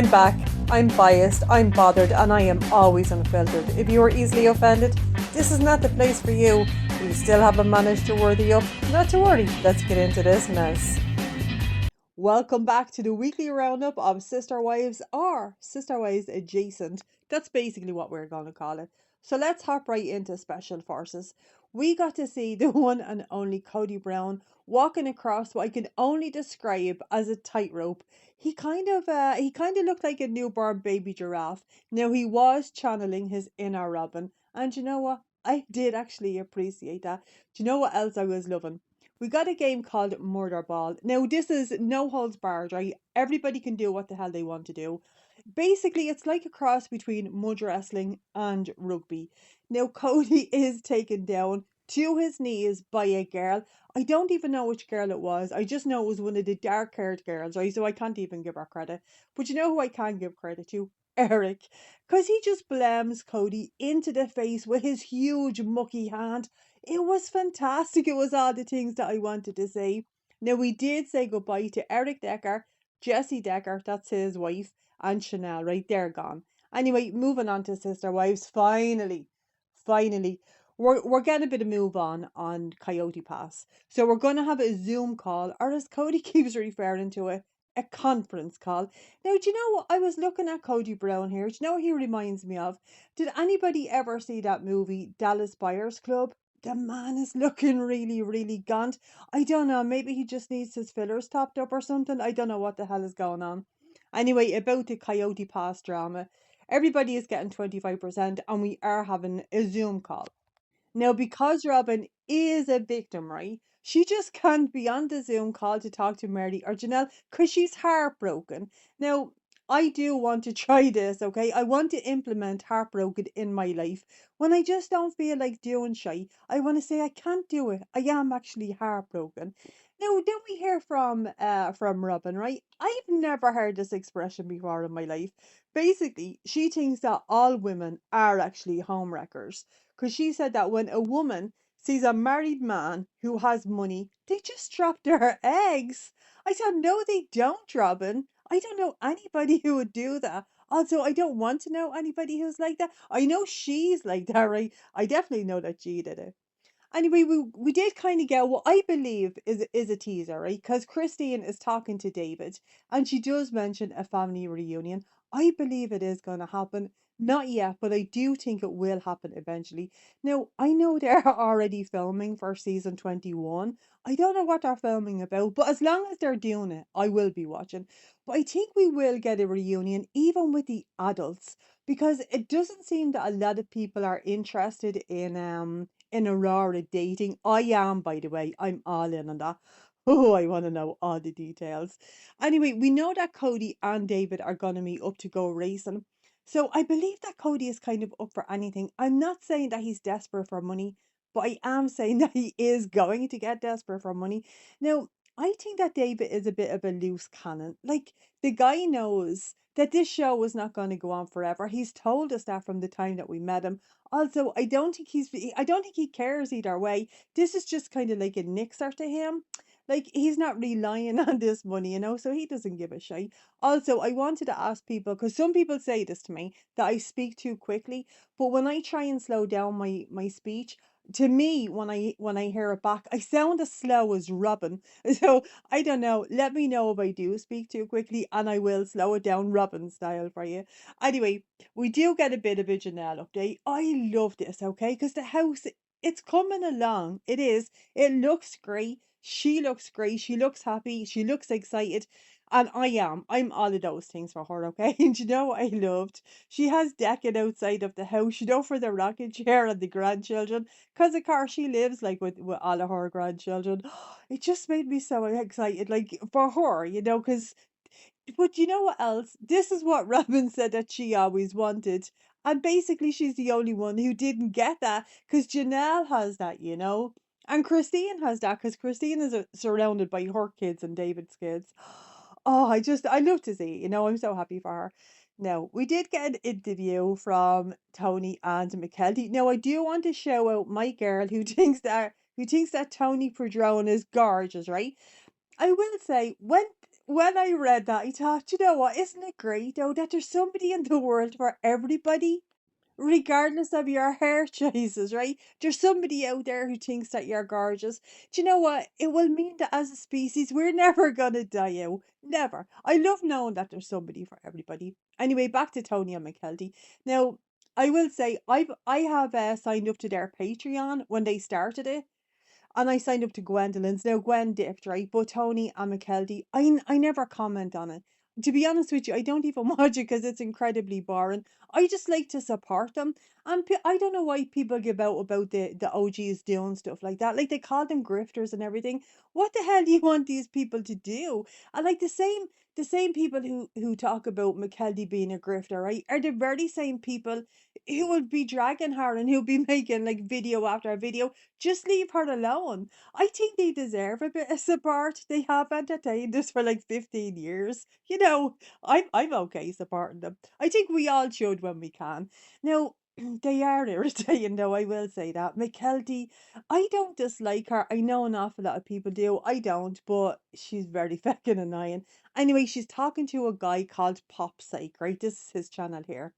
I'm back, I'm biased, I'm bothered, and I am always unfiltered. If you are easily offended, this is not the place for you. But you still haven't managed to worthy up? Not to worry, let's get into this mess. Welcome back to the weekly roundup of Sister Wives or Sister Wives adjacent. That's basically what we're going to call it. So let's hop right into Special Forces. We got to see the one and only Cody Brown walking across what I can only describe as a tightrope. He kind of looked like a newborn baby giraffe. Now he was channeling his inner Robin, and you know what? I did actually appreciate that. Do you know what else I was loving? We got a game called Murder Ball. Now, this is no holds barred, right? Everybody can do what the hell they want to do. Basically, it's like a cross between mud wrestling and rugby. Now, Cody is taken down to his knees by a girl. I don't even know which girl it was. I just know it was one of the dark haired girls, right? So I can't even give her credit. But you know who I can give credit to? Eric. Because he just blams Cody into the face with his huge mucky hand. It was fantastic. It was all the things that I wanted to say. Now, we did say goodbye to Eric Decker, Jesse Decker, that's his wife, and Chanel, right? They're gone. Anyway, moving on to Sister Wives. Finally, we're getting a bit of move on Coyote Pass. So we're going to have a Zoom call, or as Cody keeps referring to it, a conference call. Now, do you know what? I was looking at Cody Brown here. Do you know what he reminds me of? Did anybody ever see that movie, Dallas Buyers Club? The man is looking really, really gaunt. I don't know. Maybe he just needs his fillers topped up or something. I don't know what the hell is going on. Anyway, about the Coyote Pass drama, everybody is getting 25%, and we are having a Zoom call. Now, because Robin is a victim, right? She just can't be on the Zoom call to talk to Mary or Janelle because she's heartbroken. Now, I do want to try this, okay? I want to implement heartbroken in my life. When I just don't feel like doing shy, I want to say I can't do it. I am actually heartbroken. Now, then we hear from Robin, right? I've never heard this expression before in my life. Basically, she thinks that all women are actually homewreckers because she said that when a woman sees a married man who has money, they just drop their eggs. I said, no, they don't, Robin. I don't know anybody who would do that. Also, I don't want to know anybody who's like that. I know she's like that, right? I definitely know that she did it. Anyway, we did kind of get what I believe is a teaser, right? Because Christine is talking to David, and she does mention a family reunion. I believe it is going to happen. Not yet, but I do think it will happen eventually. Now, I know they're already filming for season 21. I don't know what they're filming about, but as long as they're doing it, I will be watching. But I think we will get a reunion, even with the adults, because it doesn't seem that a lot of people are interested in Aurora dating. I am, by the way. I'm all in on that. Oh, I want to know all the details. Anyway, we know that Cody and David are going to meet up to go racing. So I believe that Cody is kind of up for anything. I'm not saying that he's desperate for money, but I am saying that he is going to get desperate for money. Now, I think that David is a bit of a loose cannon. Like, the guy knows that this show was not going to go on forever. He's told us that from the time that we met him. Also, I don't think he cares either way. This is just kind of like a nixer to him. Like, he's not relying on this money, so he doesn't give a shit. Also, I wanted to ask people, because some people say this to me, that I speak too quickly, but when I try and slow down my speech, to me, when I hear it back, I sound as slow as Robin. So I don't know. Let me know if I do speak too quickly, and I will slow it down Robin style for you. Anyway, we do get a bit of a Janelle update. I love this, okay? Because the house, it's coming along. It is. It looks great. She looks great. She looks happy. She looks excited. And I am. I'm all of those things for her, okay? And you know what I loved? She has decking outside of the house, for the rocking chair and the grandchildren. Because, of course, she lives, like, with all of her grandchildren. It just made me so excited, like, for her, because but you know what else? This is what Robin said that she always wanted. And basically, she's the only one who didn't get that because Janelle has that. And Christine has that because Christine is surrounded by her kids and David's kids. Oh, I love to see. I'm so happy for her. Now, we did get an interview from Tony and McKelty. Now, I do want to shout out my girl who thinks that Tony Padron is gorgeous, right? I will say, when when I read that, I thought, you know what, isn't it great though that there's somebody in the world for everybody? Regardless of your hair choices, right? There's somebody out there who thinks that you're gorgeous. Do you know what? It will mean that as a species, we're never gonna die out. Never. I love knowing that there's somebody for everybody. Anyway, back to Tony and McKelty. Now, I will say I have signed up to their Patreon when they started it, and I signed up to Gwendolyn's. Now Gwen dipped, right? But Tony and McKelty, I never comment on it. To be honest with you, I don't even watch it because it's incredibly boring. I just like to support them. And I don't know why people give out about the OGs doing stuff like that. Like they call them grifters and everything. What the hell do you want these people to do? And like the same people who talk about McKelty being a grifter, right, are the very same people who would be dragging her and who'll be making like video after video. Just leave her alone. I think they deserve a bit of support. They have entertained us for like 15 years. I'm okay supporting them. I think we all should when we can. Now, they are irritating though, I will say that. McKelty, I don't dislike her. I know an awful lot of people do. I don't, but she's very fucking annoying. Anyway, she's talking to a guy called Pop Psych, right? This is his channel here.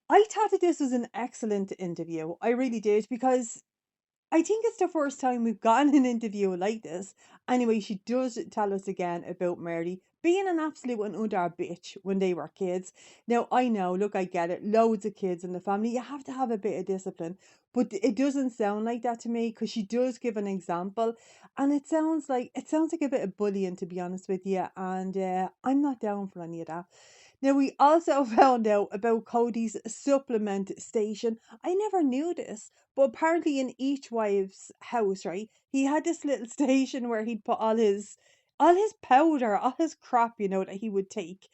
I thought that this was an excellent interview. I really did because I think it's the first time we've gotten an interview like this. Anyway, she does tell us again about Mary being an absolute and utter bitch when they were kids. Now, I know, look, I get it. Loads of kids in the family. You have to have a bit of discipline. But it doesn't sound like that to me because she does give an example. And it sounds like a bit of bullying, to be honest with you. And I'm not down for any of that. Now, we also found out about Cody's supplement station. I never knew this, but apparently in each wife's house, right, he had this little station where he'd put all his powder, all his crap, that he would take.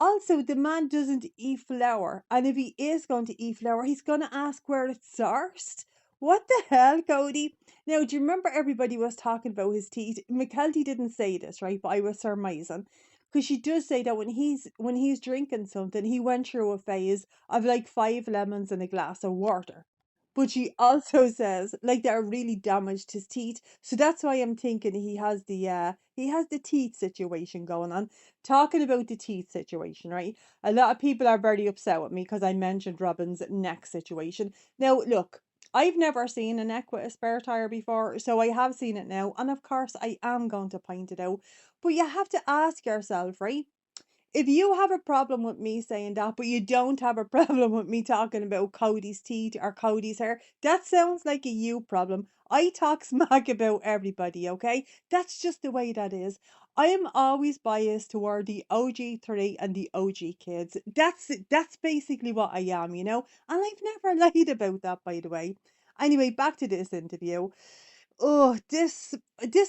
Also, the man doesn't eat flour, and if he is going to eat flour, he's going to ask where it's sourced. What the hell, Cody? Now, do you remember everybody was talking about his teeth? McKelty didn't say this, right? But I was surmising. Because she does say that when he's drinking something, he went through a phase of like 5 lemons and a glass of water. But she also says like that really damaged his teeth. So that's why I'm thinking he has the teeth situation going on. Talking about the teeth situation, right? A lot of people are very upset with me because I mentioned Robin's neck situation. Now, look, I've never seen a neck with a spare tire before, so I have seen it now, and of course I am going to point it out. But you have to ask yourself, right? If you have a problem with me saying that, but you don't have a problem with me talking about Cody's teeth or Cody's hair, that sounds like a you problem. I talk smack about everybody, okay? That's just the way that is. I am always biased toward the OG3 and the OG kids. That's basically what I am. And I've never lied about that, by the way. Anyway, back to this interview. Oh, this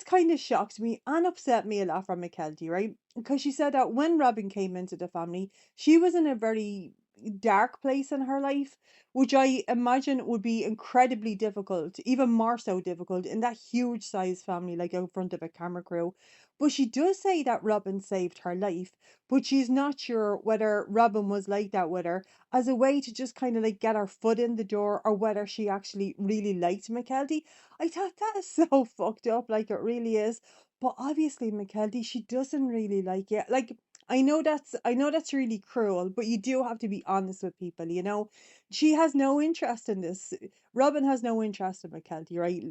kind of shocked me and upset me a lot from McKelty, right? Because she said that when Robin came into the family, she was in a very dark place in her life, which I imagine would be incredibly difficult, even more so difficult in that huge size family, like out front of a camera crew. But she does say that Robin saved her life, but she's not sure whether Robin was like that with her as a way to just kind of like get her foot in the door or whether she actually really liked McKelty. I thought that is so fucked up, like it really is. But obviously, McKelty, she doesn't really like it. Like I know that's really cruel, but you do have to be honest with people. She has no interest in this. Robin has no interest in McKelty, right?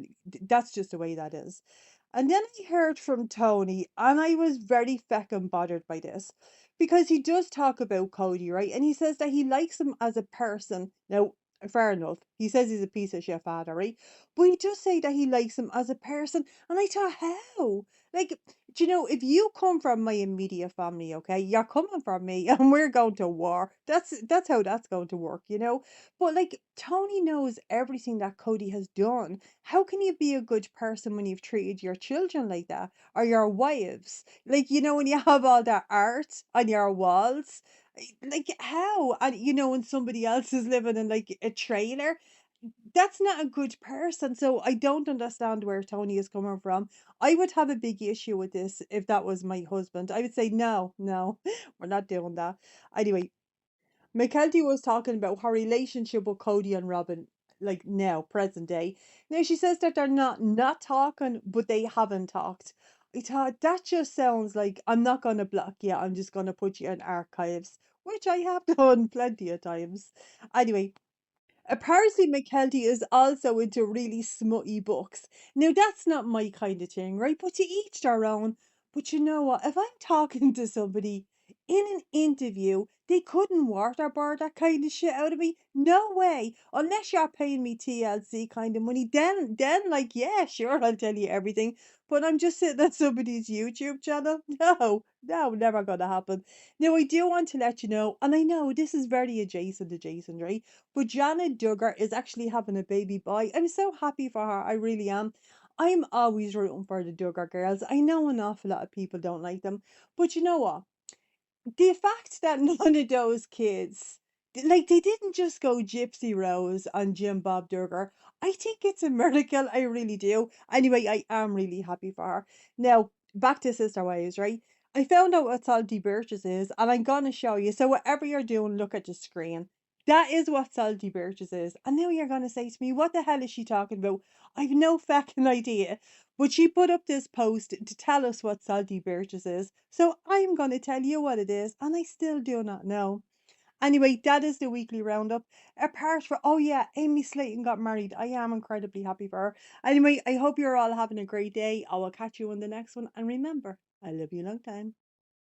That's just the way that is. And then I heard from Tony, and I was very feckin' bothered by this because he does talk about Cody, right? And he says that he likes him as a person. Now, fair enough. He says he's a piece of shit father, right? But he does say that he likes him as a person. And I thought, how? Like, if you come from my immediate family, okay, you're coming from me and we're going to war. That's how that's going to work. But like Tony knows everything that Cody has done. How can you be a good person when you've treated your children like that? Or your wives? Like, when you have all that art on your walls. Like how? And when somebody else is living in like a trailer, that's not a good person. So I don't understand where Tony is coming from. I would have a big issue with this if that was my husband. I would say, no, no, we're not doing that. Anyway, Mackenzie was talking about her relationship with Cody and Robin, like now, present day. Now she says that they're not talking, but they haven't talked. I thought that just sounds like I'm not gonna block you, I'm just gonna put you in archives, which I have done plenty of times. Anyway, apparently McKelty is also into really smutty books. Now that's not my kind of thing, right? But to each their own. But you know what? If I'm talking to somebody in an interview, they couldn't waterboard that kind of shit out of me. No way. Unless you're paying me TLC kind of money, then like yeah, sure, I'll tell you everything. But I'm just sitting at somebody's YouTube channel. No, never gonna happen. Now I do want to let you know, and I know this is very adjacent, right? But Janet Duggar is actually having a baby boy. I'm so happy for her. I really am. I'm always rooting for the Duggar girls. I know an awful lot of people don't like them. But you know what? The fact that none of those kids, like, they didn't just go Gypsy Rose on Jim Bob Duggar. I think it's a miracle. I really do. Anyway, I am really happy for her. Now, back to Sister Wives, right? I found out what Salty Birches is, and I'm going to show you. So, whatever you're doing, look at the screen. That is what Salty Birches is. And now you're going to say to me, what the hell is she talking about? I've no fucking idea. But she put up this post to tell us what salty birches is. So I'm going to tell you what it is, and I still do not know. Anyway, that is the weekly roundup. Apart from, oh yeah, Amy Slayton got married. I am incredibly happy for her. Anyway, I hope you're all having a great day. I will catch you in the next one. And remember, I love you long time.